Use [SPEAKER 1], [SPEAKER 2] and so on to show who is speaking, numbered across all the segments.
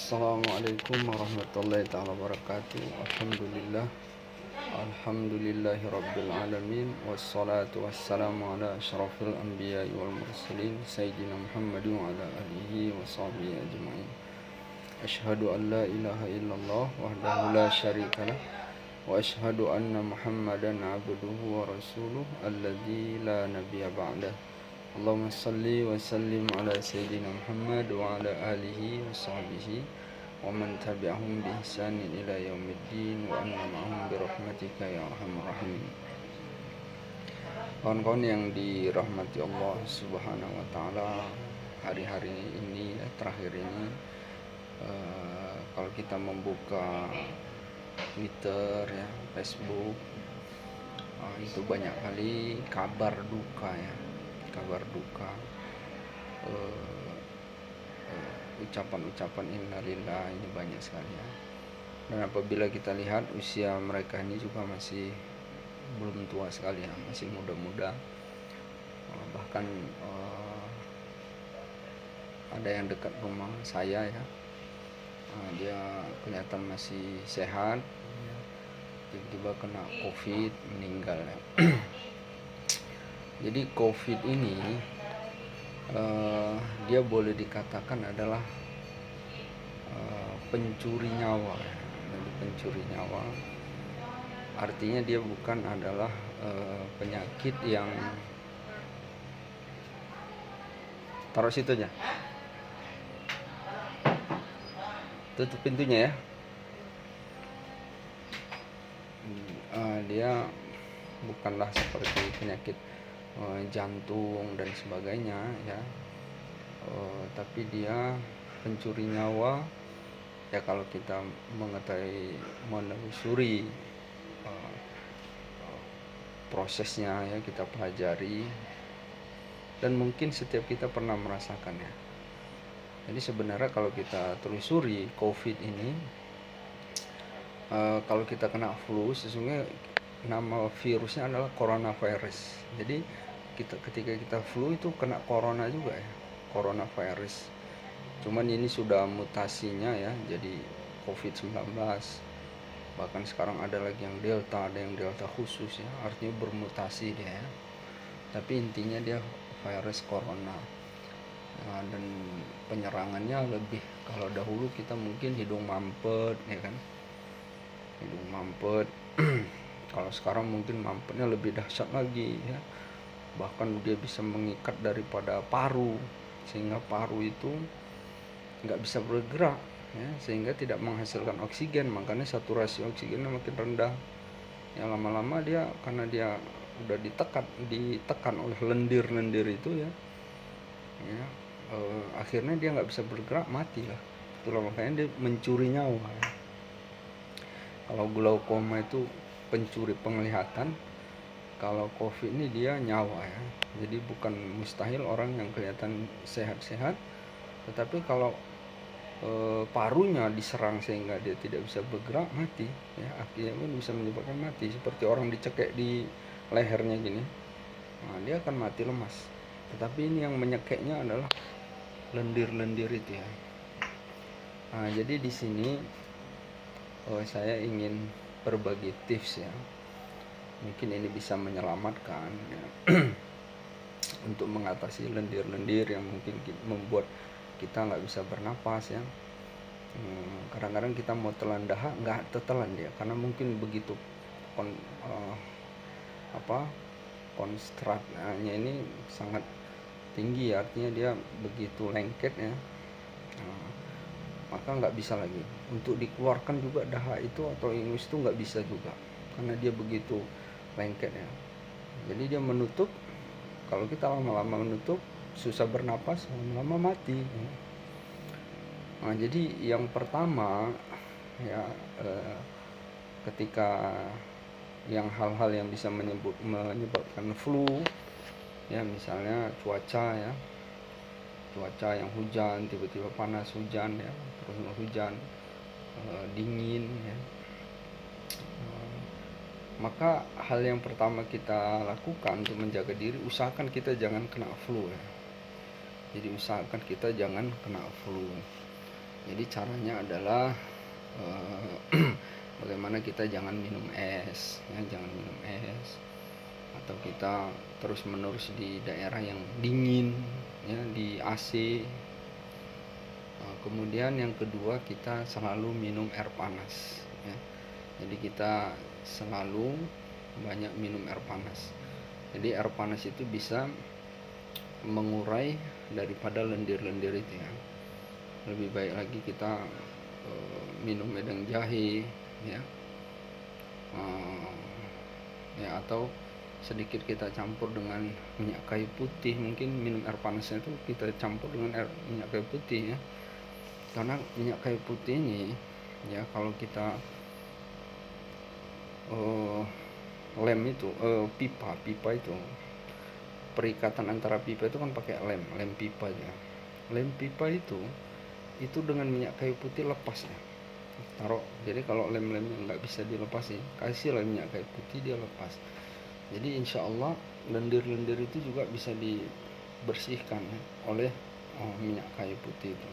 [SPEAKER 1] Assalamualaikum warahmatullahi ta'ala wabarakatuh. Alhamdulillahi rabbil alamin. Wassalatu wassalamu ala asyrafil anbiya'i wal mursalin Sayyidina Muhammadin wa ala alihi wa sahbihi ajma'in. Ashhadu an la ilaha illallah wahdahu la syarikalah, wa ashhadu anna Muhammadan abduhu wa rasuluh alladzi la nabiyya ba'dah. Allahumma salli wa sallim ala Sayyidina Muhammad wa ala alihi wa sahbihi wa man tabi'ahum bi ihsanin ila yaumiddin wa anna ma'hum bi rahmatika ya arhamar rahimin. Kawan-kawan yang dirahmati Allah Subhanahu wa taala, hari-hari ini terakhir ini kalau kita membuka Twitter ya, Facebook, itu banyak kali kabar duka, ucapan-ucapan innalillah ini banyak sekali ya. Dan apabila kita lihat usia mereka ini juga masih belum tua sekali ya, masih muda-muda. Bahkan ada yang dekat rumah saya ya, dia kelihatan masih sehat, tiba-tiba kena COVID, meninggal ya. Jadi COVID ini dia boleh dikatakan adalah pencuri nyawa ya. Jadi pencuri nyawa artinya dia bukan adalah penyakit yang taruh situ aja, tutup pintunya ya. Dia bukanlah seperti penyakit jantung dan sebagainya ya, tapi dia pencuri nyawa ya. Kalau kita menelusuri prosesnya ya, kita pelajari, dan mungkin setiap kita pernah merasakannya. Jadi sebenarnya kalau kita telusuri COVID ini, kalau kita kena flu, sesungguhnya nama virusnya adalah coronavirus. Jadi ketika kita flu itu kena corona juga ya, coronavirus. Cuman ini sudah mutasinya ya, jadi COVID-19. Bahkan sekarang ada lagi yang delta, ada yang delta khusus ya, artinya bermutasi dia ya. Tapi intinya dia virus corona. Dan penyerangannya lebih, kalau dahulu kita mungkin hidung mampet ya kan, hidung mampet. Kalau sekarang mungkin mampetnya lebih dahsyat lagi ya. Bahkan dia bisa mengikat daripada paru, sehingga paru itu nggak bisa bergerak ya, sehingga tidak menghasilkan oksigen. Makanya saturasi oksigennya makin rendah ya. Lama-lama dia, karena dia udah ditekan oleh lendir-lendir itu ya, akhirnya dia nggak bisa bergerak, mati lah. Itulah makanya dia mencuri nyawa ya. Kalau glaukoma itu pencuri penglihatan, kalau COVID ini dia nyawa ya. Jadi bukan mustahil orang yang kelihatan sehat-sehat, tetapi kalau parunya diserang sehingga dia tidak bisa bergerak, mati ya. Akhirnya pun bisa menyebabkan mati, seperti orang dicekek di lehernya gini, nah, dia akan mati lemas. Tetapi ini yang menyekeknya adalah lendir-lendir itu ya. Nah, jadi di sini saya ingin berbagi tips ya, mungkin ini bisa menyelamatkan ya, untuk mengatasi lendir-lendir yang mungkin membuat kita nggak bisa bernapas ya. Kadang-kadang kita mau telan dahak, nggak tertelan dia, karena mungkin begitu konstratnya ini sangat tinggi, artinya dia begitu lengket ya. Maka nggak bisa lagi untuk dikeluarkan juga dahak itu atau ingus itu, nggak bisa juga karena dia begitu lengket ya. Jadi dia menutup. Kalau kita lama-lama menutup, susah bernapas, lama-lama mati ya. Nah, jadi yang pertama ya, ketika yang hal-hal yang bisa menyebabkan flu ya, misalnya cuaca ya, cuaca yang hujan, tiba-tiba panas, hujan ya, terus hujan, dingin ya. Maka hal yang pertama kita lakukan untuk menjaga diri, usahakan kita jangan kena flu ya. Jadi usahakan kita jangan kena flu. Jadi caranya adalah bagaimana kita jangan minum es, ya, jangan minum es, atau kita terus menerus di daerah yang dingin, ya, di AC. Kemudian yang kedua, kita selalu minum air panas, ya. Jadi kita selalu banyak minum air panas. Jadi air panas itu bisa mengurai daripada lendir-lendir itu, ya. Lebih baik lagi kita minum wedang jahe, ya, ya, atau sedikit kita campur dengan minyak kayu putih. Mungkin minum air panasnya itu kita campur dengan minyak kayu putih, ya, karena minyak kayu putih ini, ya, kalau kita lem itu pipa itu, perikatan antara pipa itu kan pakai lem pipa aja. Lem pipa itu dengan minyak kayu putih lepas, ya, taruh. Jadi kalau lem-lemnya nggak bisa dilepasin, kasih minyak kayu putih, dia lepas. Jadi insya Allah lendir-lendir itu juga bisa dibersihkan, ya, oleh minyak kayu putih itu.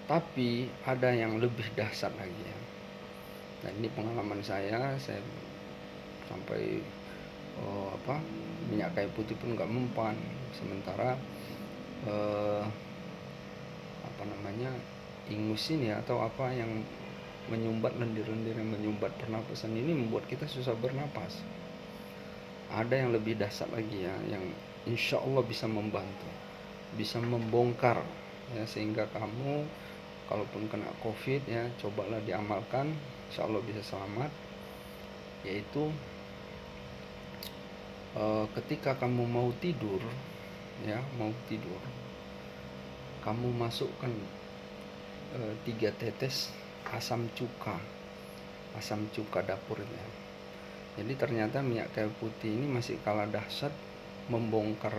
[SPEAKER 1] Tapi ada yang lebih dahsyat lagi, ya. Nah, ini pengalaman saya sampai minyak kayu putih pun nggak mempan, sementara ingus ini, atau apa yang menyumbat, lendir-lendir yang menyumbat pernapasan ini membuat kita susah bernapas. Ada yang lebih dahsyat lagi, ya, yang insya Allah bisa membantu, bisa membongkar, ya, sehingga kamu kalaupun kena COVID, ya, cobalah diamalkan, insya Allah bisa selamat. Yaitu ketika kamu mau tidur, ya, kamu masukkan 3 tetes asam cuka dapur, ya. Jadi ternyata minyak kayu putih ini masih kalah dahsyat membongkar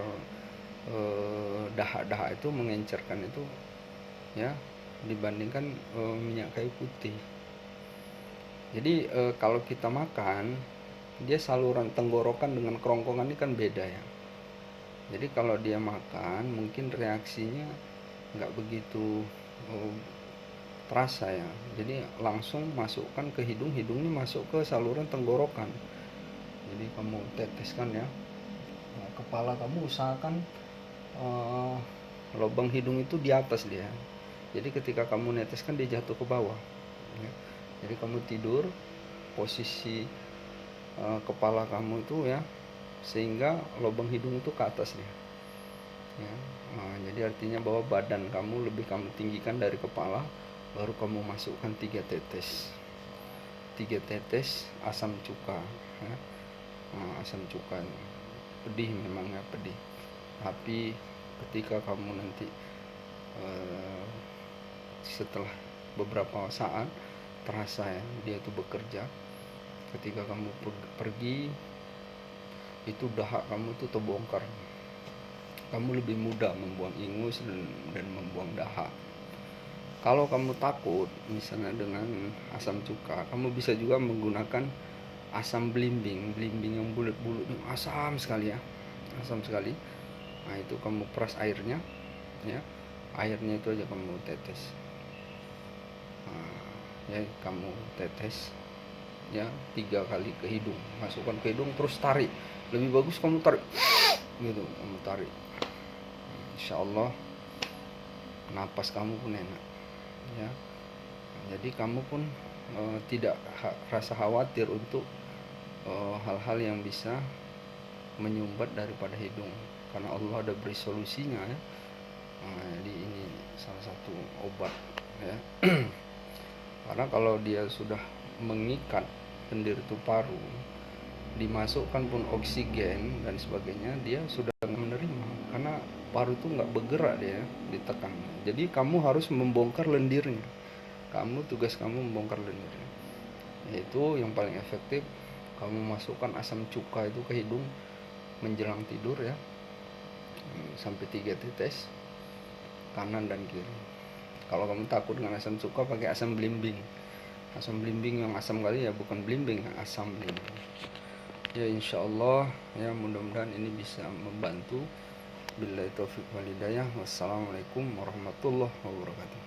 [SPEAKER 1] dahak-dahak itu, mengencerkan itu, ya, dibandingkan minyak kayu putih. Jadi kalau kita makan, dia saluran tenggorokan dengan kerongkongan ini kan beda, ya. Jadi kalau dia makan mungkin reaksinya nggak begitu terasa, ya. Jadi langsung masukkan ke hidung ini masuk ke saluran tenggorokan. Jadi kamu teteskan, ya. Nah, kepala kamu usahakan lubang hidung itu di atas dia. Jadi ketika kamu neteskan, dia jatuh ke bawah, ya. Jadi kamu tidur, posisi kepala kamu itu, ya, sehingga lubang hidung itu ke atas, ya. Nah, jadi artinya bahwa badan kamu lebih kamu tinggikan dari kepala, baru kamu masukkan 3 tetes asam cuka, ya. Nah, asam cuka pedih, memangnya pedih, tapi ketika kamu nanti setelah beberapa saat terasa, ya, dia itu bekerja. Ketika kamu pergi, itu dahak kamu itu terbongkar. Kamu lebih mudah membuang ingus dan membuang dahak. Kalau kamu takut misalnya dengan asam cuka, kamu bisa juga menggunakan asam belimbing yang bulat-bulat, asam sekali, ya, asam sekali. Nah, itu kamu peras airnya, ya, airnya itu aja kamu tetes. Nah, ya, kamu tetes, ya, 3 kali ke hidung, masukkan ke hidung, terus tarik. Lebih bagus kamu tarik gitu, kamu tarik. Insya Allah napas kamu pun enak, ya. Jadi kamu pun tidak rasa khawatir untuk hal-hal yang bisa menyumbat daripada hidung, karena Allah ada beri solusinya, ya. Nah, jadi ini salah satu obat, ya. Karena kalau dia sudah mengikat lendir itu paru, dimasukkan pun oksigen dan sebagainya, dia sudah menerima, karena paru itu nggak bergerak, dia ditekan. Jadi kamu harus membongkar lendirnya. Tugas kamu membongkar lendirnya. Yaitu yang paling efektif, kamu masukkan asam cuka itu ke hidung menjelang tidur, ya, sampai 3 tetes kanan dan kiri. Kalau kamu takut dengan asam cuka, pakai asam belimbing yang asam kali, ya, bukan belimbing, asam belimbing. Ya, insya Allah, ya, mudah-mudahan ini bisa membantu Billahi taufiq wal hidayah. Wassalamualaikum warahmatullahi wabarakatuh.